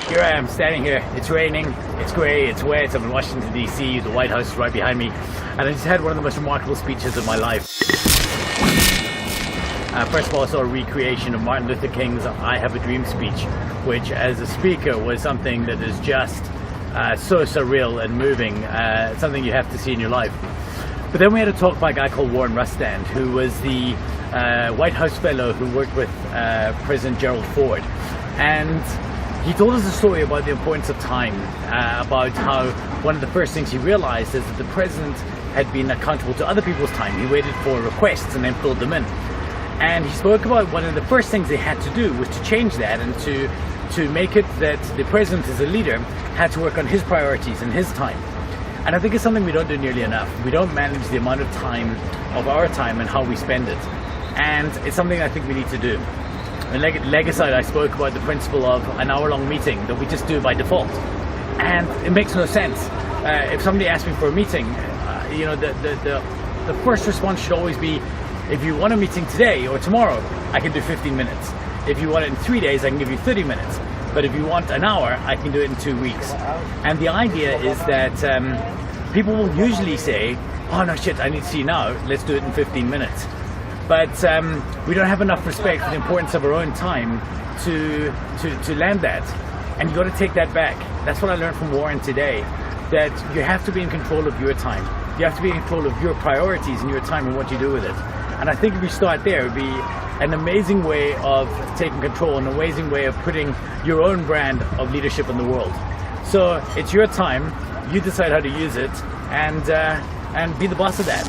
Here I am standing here. It's raining, it's grey, it's wet. I'm in Washington DC, the White House is right behind me, and I just had one of the most remarkable speeches of my life. First of all, I saw a recreation of Martin Luther King's "I Have a Dream" speech, which as a speaker was something that is just so surreal and moving, something you have to see in your life. But then we had a talk by a guy called Warren Rustand, who was the White House fellow who worked with President Gerald Ford, and he told us a story about the importance of time, about how one of the first things he realized is that the president had been accountable to other people's time. He waited for requests and then filled them in. And he spoke about one of the first things they had to do was to change that and to make it that the president as a leader had to work on his priorities and his time. And I think it's something we don't do nearly enough. We don't manage the amount of time, of our time, and how we spend it. And it's something I think we need to do. In Legaside, I spoke about the principle of an hour-long meeting that we just do by default. And it makes no sense. If somebody asks me for a meeting, you know, the first response should always be, if you want a meeting today or tomorrow, I can do 15 minutes. If you want it in 3 days, I can give you 30 minutes. But if you want an hour, I can do it in 2 weeks. And the idea is that people will usually say, oh no shit, I need to see now, let's do it in 15 minutes. But we don't have enough respect for the importance of our own time to land that. And you got to take that back. That's what I learned from Warren today, that you have to be in control of your time. You have to be in control of your priorities and your time and what you do with it. And I think if we start there, it would be an amazing way of taking control, an amazing way of putting your own brand of leadership in the world. So it's your time, you decide how to use it, and be the boss of that.